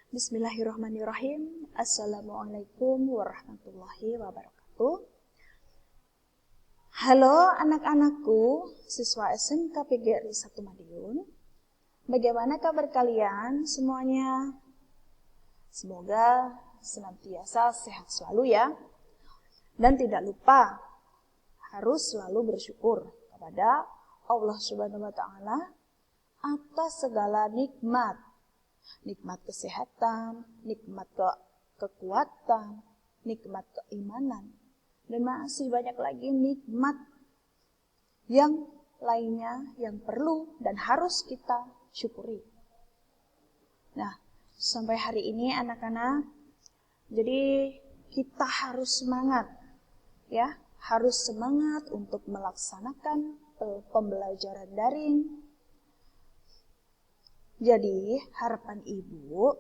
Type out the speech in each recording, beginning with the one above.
Bismillahirrahmanirrahim. Assalamualaikum warahmatullahi wabarakatuh. Halo anak-anakku, siswa SMK PGRI 1 Madiun. Bagaimana kabar kalian semuanya? Semoga senantiasa sehat selalu ya. Dan tidak lupa harus selalu bersyukur kepada Allah Subhanahu wa taala atas segala nikmat. Nikmat kesehatan, nikmat kekuatan, nikmat keimanan, dan masih banyak lagi nikmat yang lainnya yang perlu dan harus kita syukuri. Nah, sampai hari ini anak-anak, jadi kita harus semangat, ya, harus semangat untuk melaksanakan pembelajaran daring. Jadi, harapan ibu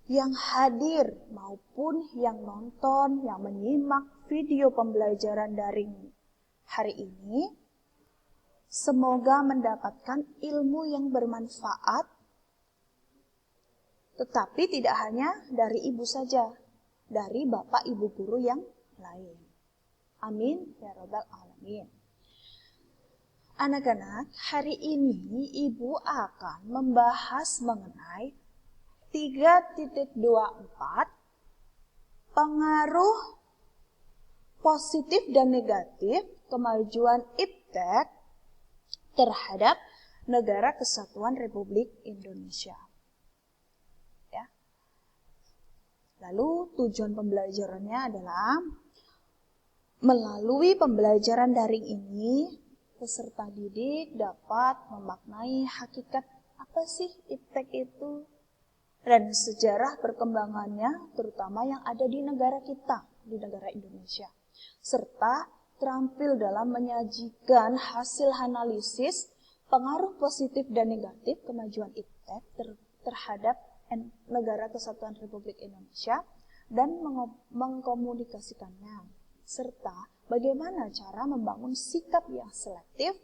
yang hadir maupun yang nonton, yang menyimak video pembelajaran daring hari ini, semoga mendapatkan ilmu yang bermanfaat, tetapi tidak hanya dari ibu saja, dari bapak ibu guru yang lain. Amin ya rabbal alamin. Anak-anak, hari ini ibu akan membahas mengenai 3.24 pengaruh positif dan negatif kemajuan iptek terhadap Negara Kesatuan Republik Indonesia. Ya. Lalu tujuan pembelajarannya adalah melalui pembelajaran daring ini peserta didik dapat memaknai hakikat apa sih iptek itu dan sejarah perkembangannya terutama yang ada di negara kita, di negara Indonesia. Serta terampil dalam menyajikan hasil analisis pengaruh positif dan negatif kemajuan iptek terhadap Negara Kesatuan Republik Indonesia dan mengkomunikasikannya. Serta bagaimana cara membangun sikap yang selektif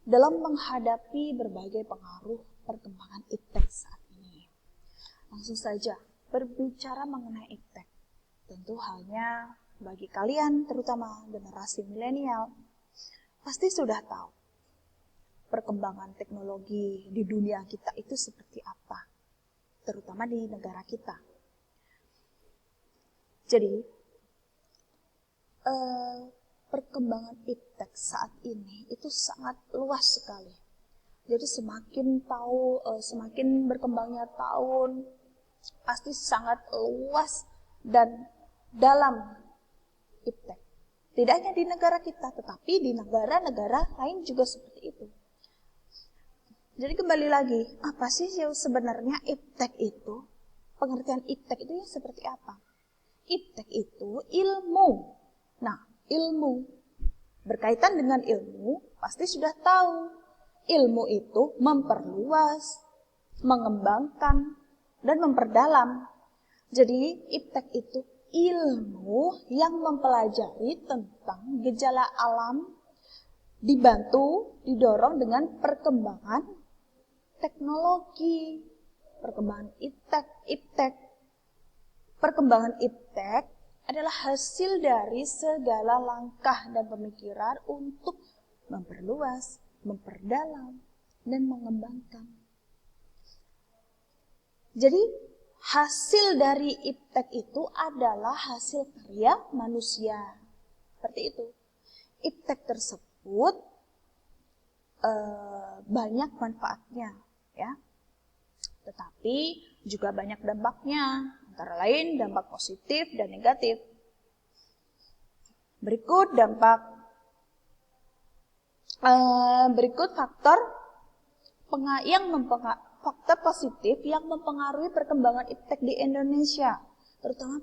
dalam menghadapi berbagai pengaruh perkembangan iptek saat ini. Langsung saja berbicara mengenai iptek. Tentu halnya bagi kalian, terutama generasi milenial, pasti sudah tahu perkembangan teknologi di dunia kita itu seperti apa, terutama di negara kita. Jadi, perkembangan iptek saat ini itu sangat luas sekali. Jadi semakin berkembangnya tahun, pasti sangat luas dan dalam iptek. Tidak hanya di negara kita, tetapi di negara-negara lain juga seperti itu. Jadi kembali lagi, apa sih sebenarnya iptek itu? Pengertian iptek itu seperti apa? Iptek itu ilmu. Nah, ilmu berkaitan dengan ilmu pasti sudah tahu. Ilmu itu memperluas, mengembangkan, dan memperdalam. Jadi, iptek itu ilmu yang mempelajari tentang gejala alam, dibantu, didorong dengan perkembangan teknologi, perkembangan iptek. Perkembangan iptek adalah hasil dari segala langkah dan pemikiran untuk memperluas, memperdalam, dan mengembangkan. Jadi, hasil dari iptek itu adalah hasil karya manusia. Seperti itu. Iptek tersebut banyak manfaatnya, ya. Tetapi juga banyak dampaknya. Antara lain dampak positif dan negatif. Berikut faktor faktor positif yang mempengaruhi perkembangan iptek di Indonesia, terutama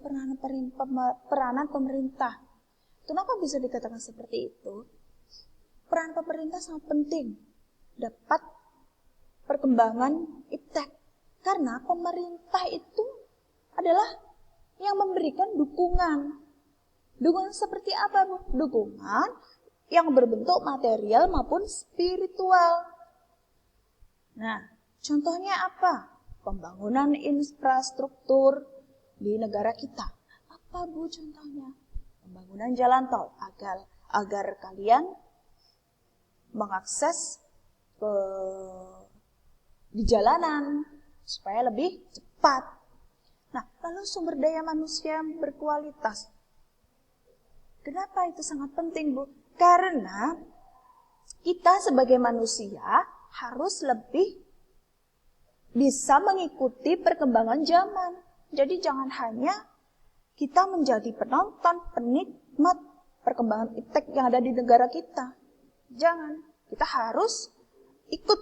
peranan pemerintah. Kenapa bisa dikatakan seperti itu? Peran pemerintah sangat penting dapat perkembangan iptek, karena pemerintah itu adalah yang memberikan dukungan. Dukungan seperti apa, Bu? Dukungan yang berbentuk material maupun spiritual. Nah, contohnya apa? pembangunan infrastruktur di negara kita. Apa Bu contohnya? Pembangunan jalan tol agar kalian mengakses di jalanan supaya lebih cepat. Nah, lalu sumber daya manusia yang berkualitas. Kenapa itu sangat penting, Bu? Karena kita sebagai manusia harus lebih bisa mengikuti perkembangan zaman. Jadi jangan hanya kita menjadi penonton, penikmat perkembangan iptek yang ada di negara kita. Jangan. Kita harus ikut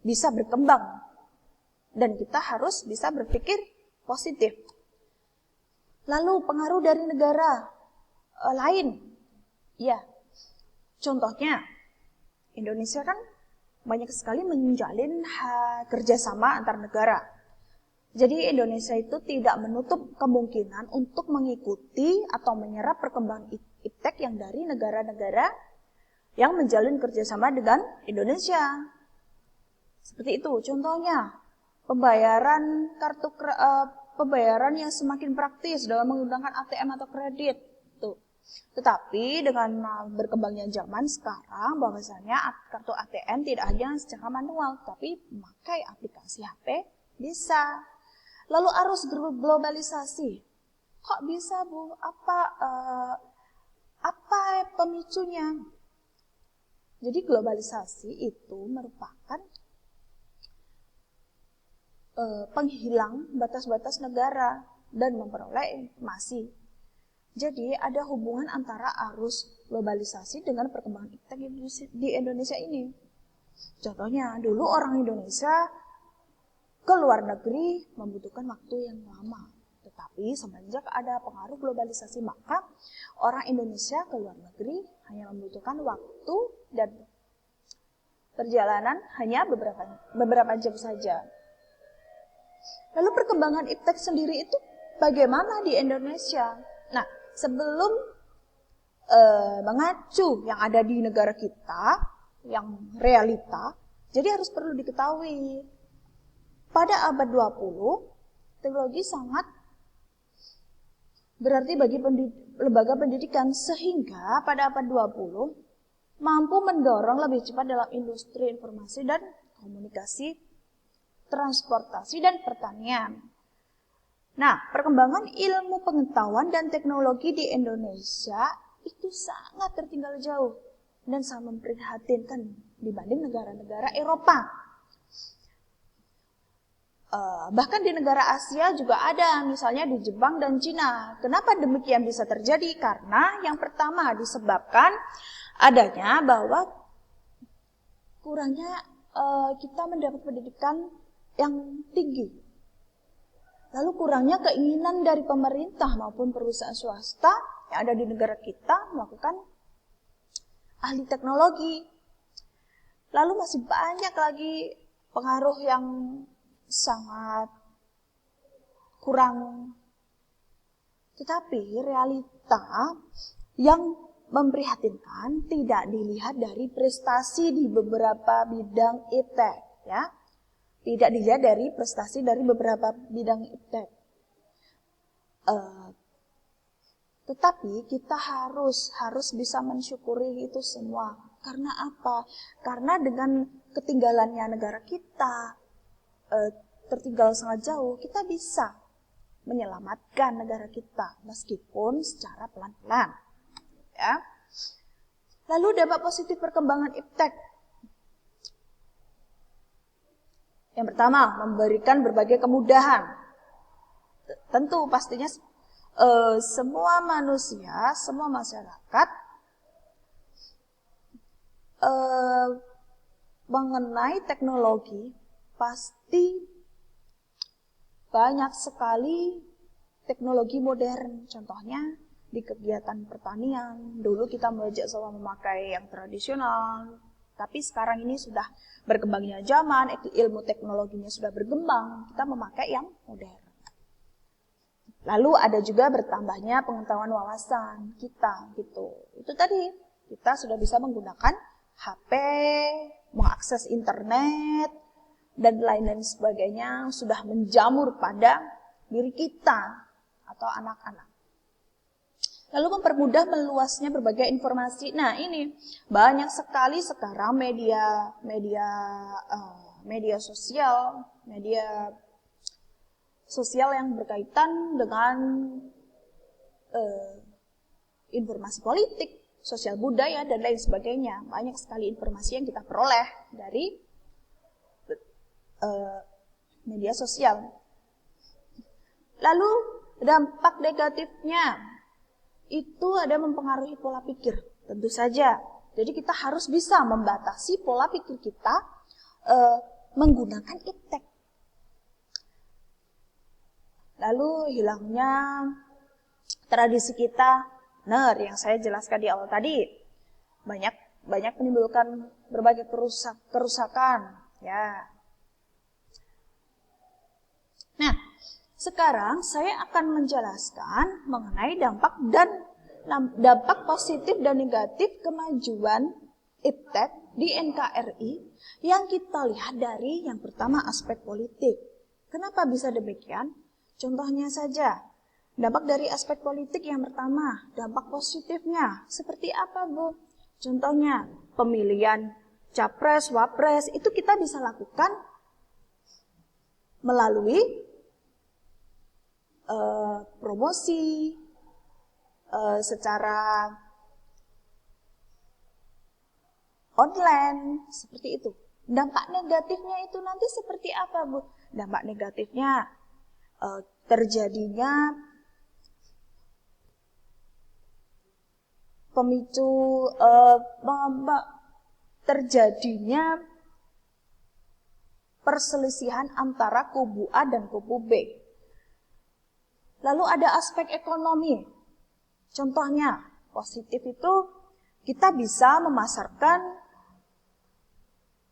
bisa berkembang. Dan kita harus bisa berpikir positif. Lalu pengaruh dari negara lain. Ya, contohnya Indonesia kan banyak sekali menjalin kerjasama antar negara. Jadi Indonesia itu tidak menutup kemungkinan untuk mengikuti atau menyerap perkembangan iptek yang dari negara-negara yang menjalin kerjasama dengan Indonesia. Seperti itu, contohnya pembayaran yang semakin praktis dalam menggunakan ATM atau kredit. Tuh. Tetapi dengan berkembangnya zaman sekarang, bahwasanya kartu ATM tidak hanya secara manual, tapi memakai aplikasi HP bisa. Lalu arus globalisasi, kok bisa Bu? Apa pemicunya? Jadi globalisasi itu merupakan penghilang batas-batas negara dan memperoleh informasi. Jadi ada hubungan antara arus globalisasi dengan perkembangan iptek di Indonesia ini. Contohnya, dulu orang Indonesia ke luar negeri membutuhkan waktu yang lama. Tetapi semenjak ada pengaruh globalisasi, maka orang Indonesia ke luar negeri hanya membutuhkan waktu dan perjalanan hanya beberapa jam saja. Lalu perkembangan iptek sendiri itu bagaimana di Indonesia? Nah, sebelum mengacu yang ada di negara kita, yang realita, jadi harus perlu diketahui. Pada abad 20, teknologi sangat berarti bagi lembaga pendidikan, sehingga pada abad 20 mampu mendorong lebih cepat dalam industri informasi dan komunikasi, transportasi, dan pertanian. Nah, perkembangan ilmu pengetahuan dan teknologi di Indonesia itu sangat tertinggal jauh dan sangat memprihatinkan dibanding negara-negara Eropa. Bahkan di negara Asia juga ada, misalnya di Jepang dan Cina. Kenapa demikian bisa terjadi? Karena yang pertama disebabkan adanya bahwa kurangnya kita mendapat pendidikan yang tinggi. Lalu kurangnya keinginan dari pemerintah maupun perusahaan swasta yang ada di negara kita melakukan ahli teknologi. Lalu masih banyak lagi pengaruh yang sangat kurang. Tetapi realita yang memprihatinkan tidak dilihat dari prestasi di beberapa bidang iptek, ya. Tidak dilihat dari prestasi dari beberapa bidang iptek. Tetapi kita harus bisa mensyukuri itu semua. Karena apa? Karena dengan ketinggalannya negara kita, tertinggal sangat jauh, kita bisa menyelamatkan negara kita meskipun secara pelan-pelan. Ya. Lalu dampak positif perkembangan iptek. Yang pertama, memberikan berbagai kemudahan. Tentu pastinya semua manusia, semua masyarakat mengenai teknologi pasti banyak sekali teknologi modern. Contohnya di kegiatan pertanian, dulu kita belajar sama memakai yang tradisional, tapi sekarang ini sudah berkembangnya zaman, ilmu teknologinya sudah berkembang, kita memakai yang modern. Lalu ada juga bertambahnya pengetahuan wawasan kita gitu. Itu tadi, kita sudah bisa menggunakan HP, mengakses internet, dan lain-lain sebagainya sudah menjamur pada diri kita atau anak-anak. Lalu mempermudah meluasnya berbagai informasi. Nah, ini banyak sekali sekarang media sosial yang berkaitan dengan informasi politik, sosial budaya, dan lain sebagainya. Banyak sekali informasi yang kita peroleh dari media sosial. Lalu dampak negatifnya itu ada mempengaruhi pola pikir, tentu saja. Jadi kita harus bisa membatasi pola pikir kita menggunakan iptek. Lalu hilangnya tradisi kita, yang saya jelaskan di awal tadi, banyak menimbulkan berbagai kerusakan, ya. Nah, sekarang saya akan menjelaskan mengenai dampak positif dan negatif kemajuan iptek di NKRI yang kita lihat dari yang pertama aspek politik. Kenapa bisa demikian? Contohnya saja, dampak dari aspek politik yang pertama, dampak positifnya seperti apa, Bu? Contohnya, pemilihan capres, wapres, itu kita bisa lakukan melalui promosi secara online, seperti itu. Dampak negatifnya itu nanti seperti apa, Bu? Dampak negatifnya terjadinya terjadinya perselisihan antara kubu A dan kubu B. Lalu ada aspek ekonomi. Contohnya, positif itu kita bisa memasarkan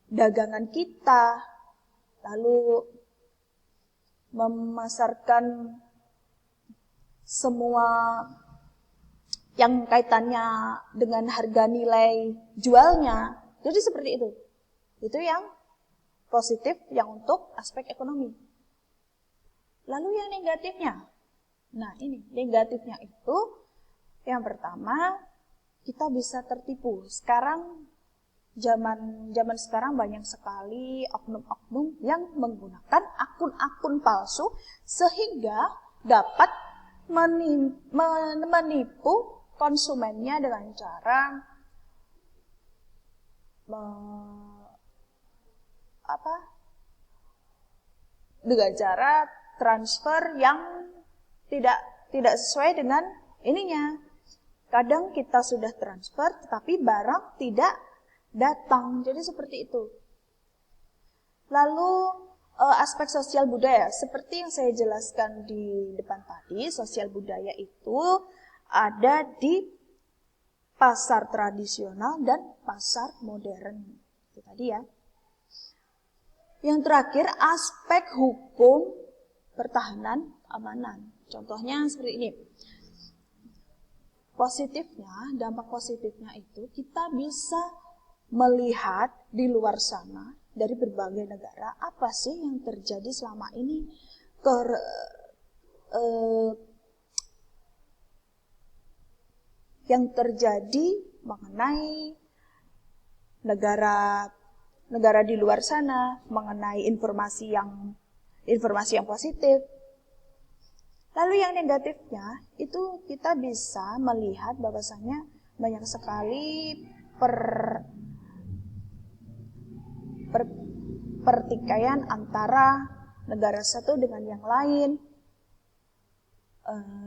dagangan kita, lalu memasarkan semua yang kaitannya dengan harga nilai jualnya. Jadi seperti itu. Itu yang positif, yang untuk aspek ekonomi. Lalu yang negatifnya. Nah, ini negatifnya itu yang pertama kita bisa tertipu. Sekarang zaman sekarang banyak sekali oknum-oknum yang menggunakan akun-akun palsu sehingga dapat menipu konsumennya dengan cara transfer yang tidak sesuai dengan ininya. Kadang kita sudah transfer tetapi barang tidak datang. Jadi seperti itu. Lalu aspek sosial budaya, seperti yang saya jelaskan di depan tadi, sosial budaya itu ada di pasar tradisional dan pasar modern. Itu tadi ya. Yang terakhir, aspek hukum, pertahanan, amanan. Contohnya seperti ini. Dampak positifnya itu kita bisa melihat di luar sana dari berbagai negara apa sih yang terjadi selama ini yang terjadi mengenai negara di luar sana, mengenai informasi yang positif. Lalu yang negatifnya itu kita bisa melihat bahwasanya banyak sekali pertikaian antara negara satu dengan yang lain,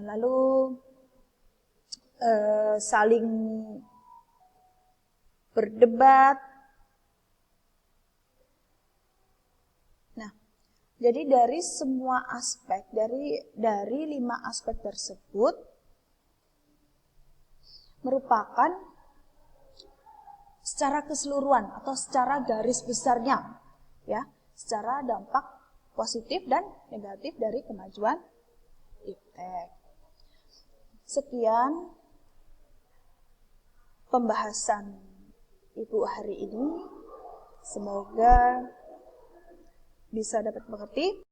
lalu saling berdebat. Nah, jadi dari semua aspek, dari 5 aspek tersebut merupakan secara keseluruhan atau secara garis besarnya, ya, secara dampak positif dan negatif dari kemajuan iptek. Sekian pembahasan Ibu hari ini. Semoga bisa dapat mengerti.